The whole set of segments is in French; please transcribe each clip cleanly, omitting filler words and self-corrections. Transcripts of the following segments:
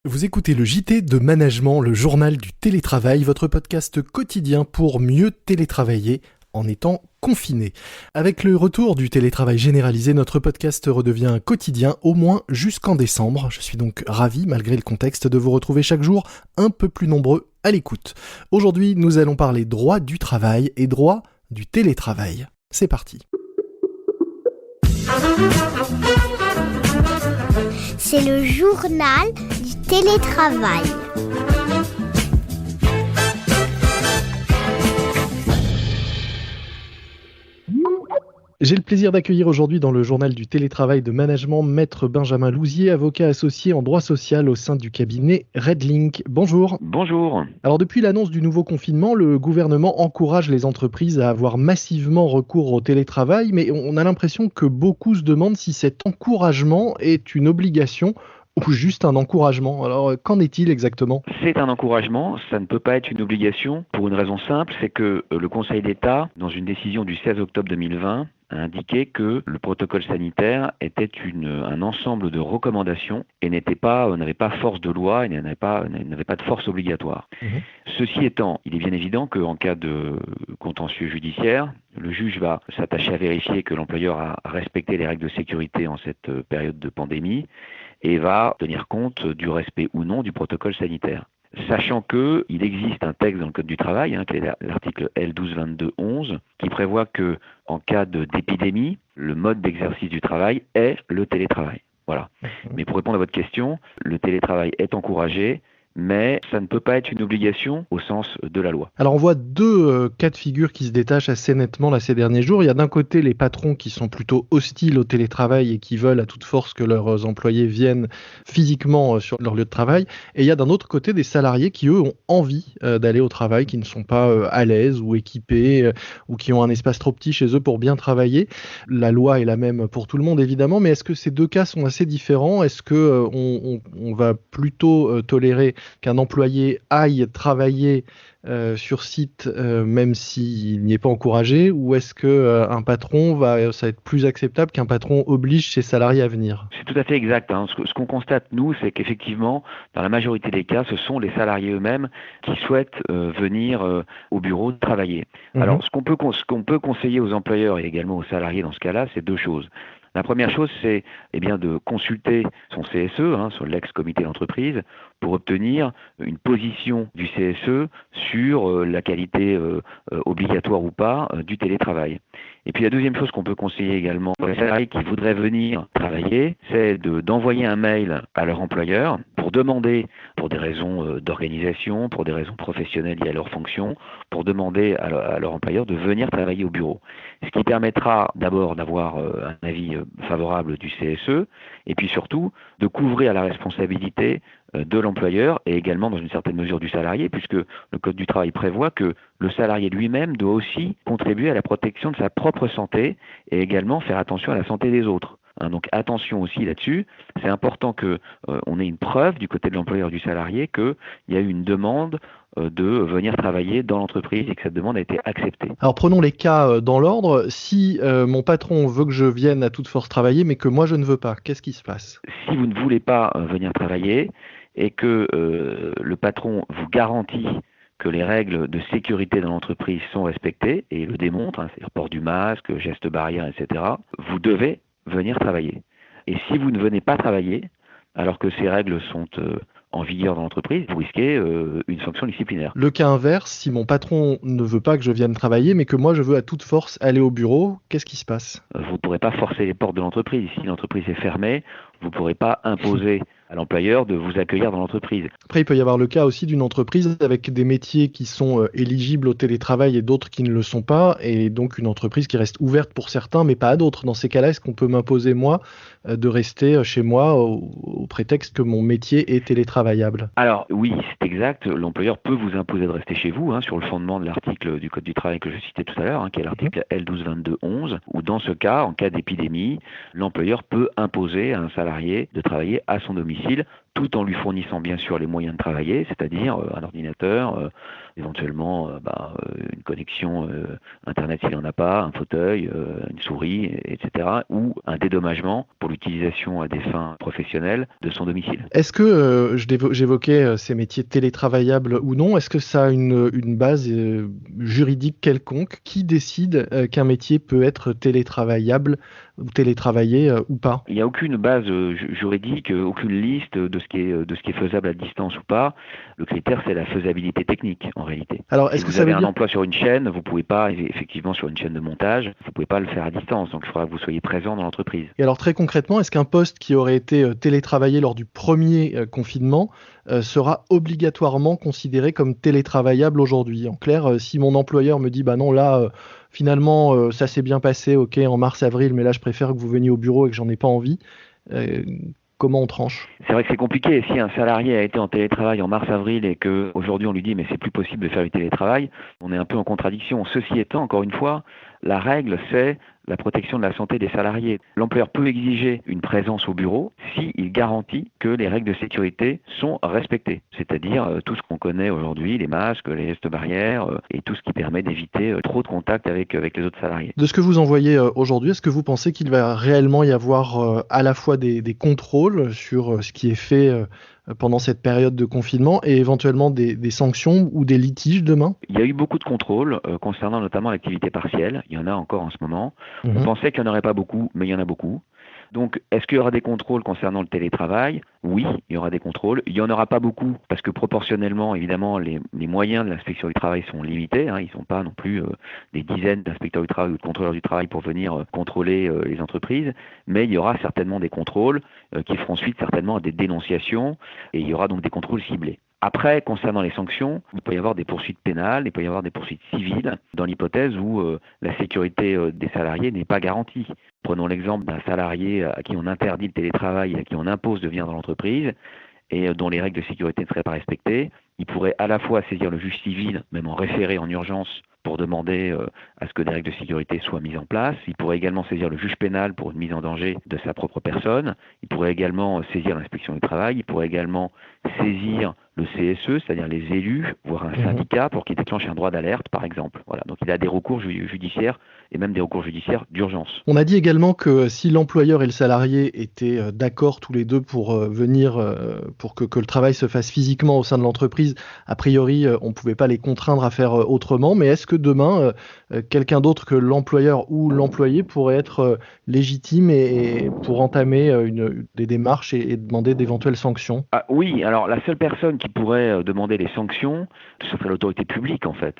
Vous écoutez le JT de Management, le journal du télétravail, votre podcast quotidien pour mieux télétravailler en étant confiné. Avec le retour du télétravail généralisé, notre podcast redevient quotidien, au moins jusqu'en décembre. Je suis donc ravi, malgré le contexte, de vous retrouver chaque jour un peu plus nombreux à l'écoute. Aujourd'hui, nous allons parler droit du travail et droit du télétravail. C'est parti. C'est le journal du télétravail. J'ai le plaisir d'accueillir aujourd'hui dans le journal du télétravail de Management Maître Benjamin Lousier, avocat associé en droit social au sein du cabinet Redlink. Bonjour. Bonjour. Alors depuis l'annonce du nouveau confinement, le gouvernement encourage les entreprises à avoir massivement recours au télétravail, mais on a l'impression que beaucoup se demandent si cet encouragement est une obligation ou juste un encouragement. Alors qu'en est-il exactement ? C'est un encouragement, ça ne peut pas être une obligation pour une raison simple, c'est que le Conseil d'État, dans une décision du 16 octobre 2020, a indiqué que le protocole sanitaire était un ensemble de recommandations et n'avait pas force de loi et n'avait pas de force obligatoire. Ceci étant, il est bien évident qu'en cas de contentieux judiciaire, le juge va s'attacher à vérifier que l'employeur a respecté les règles de sécurité en cette période de pandémie et va tenir compte du respect ou non du protocole sanitaire. Sachant qu'il existe un texte dans le Code du travail, qui est l'article L1222-11, qui prévoit que en cas d'épidémie, le mode d'exercice du travail est le télétravail. Voilà. Mais pour répondre à votre question, le télétravail est encouragé, mais ça ne peut pas être une obligation au sens de la loi. Alors on voit deux cas de figure qui se détachent assez nettement là ces derniers jours. Il y a d'un côté les patrons qui sont plutôt hostiles au télétravail et qui veulent à toute force que leurs employés viennent physiquement sur leur lieu de travail. Et il y a d'un autre côté des salariés qui eux ont envie d'aller au travail, qui ne sont pas à l'aise ou équipés ou qui ont un espace trop petit chez eux pour bien travailler. La loi est la même pour tout le monde évidemment, mais est-ce que ces deux cas sont assez différents ? Est-ce que on va plutôt tolérer qu'un employé aille travailler sur site même s'il n'y est pas encouragé, ou est-ce que un patron ça va être plus acceptable qu'un patron oblige ses salariés à venir ? C'est tout à fait exact. Ce qu'on constate, nous, c'est qu'effectivement, dans la majorité des cas, ce sont les salariés eux-mêmes qui souhaitent venir au bureau travailler. Alors, ce qu'on peut conseiller aux employeurs et également aux salariés dans ce cas-là, c'est deux choses. La première chose, c'est de consulter son CSE, sur l'ex-comité d'entreprise, pour obtenir une position du CSE sur la qualité obligatoire ou pas du télétravail. Et puis la deuxième chose qu'on peut conseiller également pour les salariés qui voudraient venir travailler, c'est d'envoyer un mail à leur employeur pour demander, pour des raisons d'organisation, pour des raisons professionnelles liées à leur fonction, pour demander à leur employeur de venir travailler au bureau. Ce qui permettra d'abord d'avoir un avis favorable du CSE et puis surtout de couvrir la responsabilité de l'employeur et également dans une certaine mesure du salarié, puisque le Code du travail prévoit que le salarié lui-même doit aussi contribuer à la protection de sa propre santé et également faire attention à la santé des autres. Donc attention aussi là-dessus, c'est important qu'on ait une preuve du côté de l'employeur et du salarié qu'il y a eu une demande de venir travailler dans l'entreprise et que cette demande a été acceptée. Alors prenons les cas dans l'ordre. Si mon patron veut que je vienne à toute force travailler, mais que moi je ne veux pas, qu'est-ce qui se passe ? Si vous ne voulez pas venir travailler et que le patron vous garantit que les règles de sécurité dans l'entreprise sont respectées et le démontre, c'est-à-dire port du masque, gestes barrières, etc., vous devez venir travailler. Et si vous ne venez pas travailler, alors que ces règles sont en vigueur dans l'entreprise, vous risquez une sanction disciplinaire. Le cas inverse, si mon patron ne veut pas que je vienne travailler, mais que moi je veux à toute force aller au bureau, qu'est-ce qui se passe ? Vous ne pourrez pas forcer les portes de l'entreprise. Si l'entreprise est fermée, vous ne pourrez pas imposer à l'employeur de vous accueillir dans l'entreprise. Après, il peut y avoir le cas aussi d'une entreprise avec des métiers qui sont éligibles au télétravail et d'autres qui ne le sont pas, et donc une entreprise qui reste ouverte pour certains, mais pas à d'autres. Dans ces cas-là, est-ce qu'on peut m'imposer, moi, de rester chez moi au prétexte que mon métier est télétravaillable ? Alors oui, c'est exact. L'employeur peut vous imposer de rester chez vous, sur le fondement de l'article du Code du travail que je citais tout à l'heure, qui est l'article L1222-11, où dans ce cas, en cas d'épidémie, l'employeur peut imposer à un salarié de travailler à son domicile tout en lui fournissant bien sûr les moyens de travailler, c'est-à-dire un ordinateur, éventuellement une connexion Internet s'il n'en a pas, un fauteuil, une souris, etc. ou un dédommagement pour l'utilisation à des fins professionnelles de son domicile. Est-ce que, j'évoquais ces métiers télétravaillables ou non, est-ce que ça a une base juridique quelconque? Qui décide qu'un métier peut être télétravaillable ou télétravaillé ou pas? Il n'y a aucune base juridique, aucune liste de ce qui est faisable à distance ou pas. Le critère, c'est la faisabilité technique, en réalité. Alors, si vous avez un emploi sur une chaîne, vous ne pouvez pas, effectivement, sur une chaîne de montage, vous ne pouvez pas le faire à distance. Donc, il faudra que vous soyez présent dans l'entreprise. Et alors, très concrètement, est-ce qu'un poste qui aurait été télétravaillé lors du premier confinement sera obligatoirement considéré comme télétravaillable aujourd'hui? En clair, si mon employeur me dit, bah non, là, finalement, ça s'est bien passé, ok, en mars-avril, mais là, je préfère que vous veniez au bureau et que j'en ai pas envie, comment on tranche? C'est vrai que c'est compliqué. Si un salarié a été en télétravail en mars-avril et qu'aujourd'hui on lui dit mais c'est plus possible de faire du télétravail, on est un peu en contradiction. Ceci étant, encore une fois, la règle c'est la protection de la santé des salariés. L'employeur peut exiger une présence au bureau s'il garantit que les règles de sécurité sont respectées. C'est-à-dire tout ce qu'on connaît aujourd'hui, les masques, les gestes barrières et tout ce qui permet d'éviter trop de contact avec les autres salariés. De ce que vous en voyez aujourd'hui, est-ce que vous pensez qu'il va réellement y avoir à la fois des contrôles sur ce qui est fait pendant cette période de confinement et éventuellement des sanctions ou des litiges demain? Il y a eu beaucoup de contrôles concernant notamment l'activité partielle. Il y en a encore en ce moment. On pensait qu'il n'y en aurait pas beaucoup, mais il y en a beaucoup. Donc, est-ce qu'il y aura des contrôles concernant le télétravail? Oui, il y aura des contrôles. Il n'y en aura pas beaucoup parce que proportionnellement, évidemment, les moyens de l'inspection du travail sont limités. Ils ne sont pas non plus des dizaines d'inspecteurs du travail ou de contrôleurs du travail pour venir contrôler les entreprises. Mais il y aura certainement des contrôles qui feront suite certainement à des dénonciations et il y aura donc des contrôles ciblés. Après, concernant les sanctions, il peut y avoir des poursuites pénales, il peut y avoir des poursuites civiles, dans l'hypothèse où la sécurité des salariés n'est pas garantie. Prenons l'exemple d'un salarié à qui on interdit le télétravail, à qui on impose de venir dans l'entreprise, et dont les règles de sécurité ne seraient pas respectées. Il pourrait à la fois saisir le juge civil, même en référé en urgence, pour demander à ce que des règles de sécurité soient mises en place. Il pourrait également saisir le juge pénal pour une mise en danger de sa propre personne. Il pourrait également saisir l'inspection du travail. Il pourrait également saisir le CSE, c'est-à-dire les élus, voire un syndicat, pour qu'il déclenche un droit d'alerte, par exemple. Voilà. Donc il a des recours judiciaires et même des recours judiciaires d'urgence. On a dit également que si l'employeur et le salarié étaient d'accord tous les deux pour venir, pour que le travail se fasse physiquement au sein de l'entreprise, a priori, on ne pouvait pas les contraindre à faire autrement. Mais est-ce que demain, quelqu'un d'autre que l'employeur ou l'employé pourrait être légitime et pour entamer des démarches et demander d'éventuelles sanctions? Oui, alors la seule personne qui pourrait demander les sanctions, ce serait l'autorité publique en fait.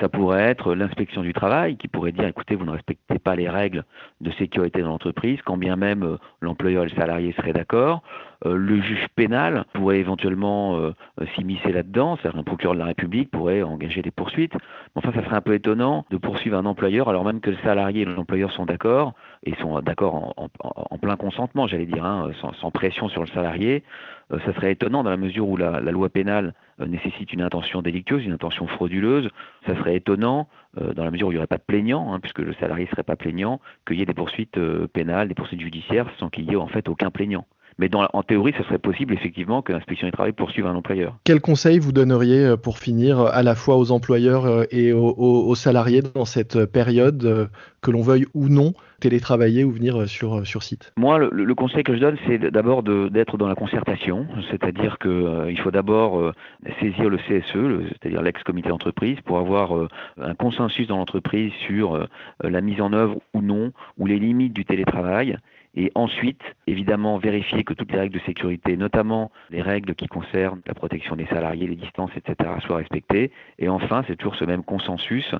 Ça pourrait être l'inspection du travail qui pourrait dire écoutez, vous ne respectez pas les règles de sécurité dans l'entreprise, quand bien même l'employeur et le salarié seraient d'accord. Le juge pénal pourrait éventuellement s'immiscer là-dedans, c'est-à-dire un procureur de la République pourrait engager des poursuites. Enfin, ça serait un peu étonnant de poursuivre un employeur alors même que le salarié et l'employeur sont d'accord, et sont d'accord en plein consentement, j'allais dire, sans pression sur le salarié. Ça serait étonnant dans la mesure où la loi pénale nécessite une intention délictueuse, une intention frauduleuse. Ça serait étonnant dans la mesure où il n'y aurait pas de plaignant, puisque le salarié ne serait pas plaignant, qu'il y ait des poursuites pénales, des poursuites judiciaires sans qu'il y ait en fait aucun plaignant. Mais en théorie, ce serait possible effectivement que l'inspection du travail poursuive un employeur. Quel conseil vous donneriez pour finir à la fois aux employeurs et aux salariés dans cette période, que l'on veuille ou non télétravailler ou venir sur site? Moi, le conseil que je donne, c'est d'abord d'être dans la concertation, c'est-à-dire qu'il faut d'abord saisir le CSE, c'est-à-dire l'ex-comité d'entreprise, pour avoir un consensus dans l'entreprise sur la mise en œuvre ou non, ou les limites du télétravail. Et ensuite, évidemment, vérifier que toutes les règles de sécurité, notamment les règles qui concernent la protection des salariés, les distances, etc., soient respectées. Et enfin, c'est toujours ce même consensus,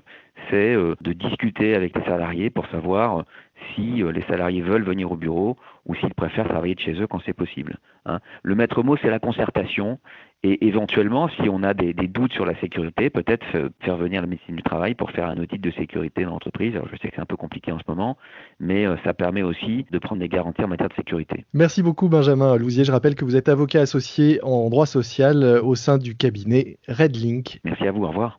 c'est de discuter avec les salariés pour savoir si les salariés veulent venir au bureau ou s'ils préfèrent travailler de chez eux quand c'est possible. Le maître mot, c'est la concertation. Et éventuellement, si on a des doutes sur la sécurité, peut-être faire venir la médecine du travail pour faire un audit de sécurité dans l'entreprise. Alors je sais que c'est un peu compliqué en ce moment, mais ça permet aussi de prendre des garanties en matière de sécurité. Merci beaucoup Benjamin Lousier. Je rappelle que vous êtes avocat associé en droit social au sein du cabinet Redlink. Merci à vous, au revoir.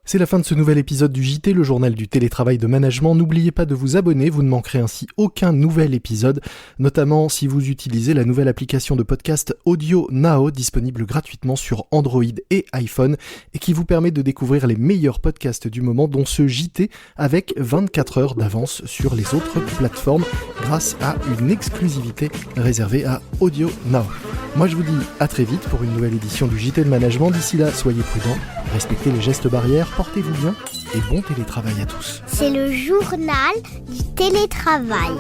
C'est la fin de ce nouvel épisode du JT, le journal du télétravail de management. N'oubliez pas de vous abonner, vous ne manquerez ainsi aucun nouvel épisode, notamment si vous utilisez la nouvelle application de podcast Audio Now, disponible gratuitement sur Android et iPhone, et qui vous permet de découvrir les meilleurs podcasts du moment, dont ce JT, avec 24 heures d'avance sur les autres plateformes, grâce à une exclusivité réservée à Audio Now. Moi je vous dis à très vite pour une nouvelle édition du JT de management. D'ici là, soyez prudents, respectez les gestes barrières, portez-vous bien et bon télétravail à tous. C'est le journal du télétravail.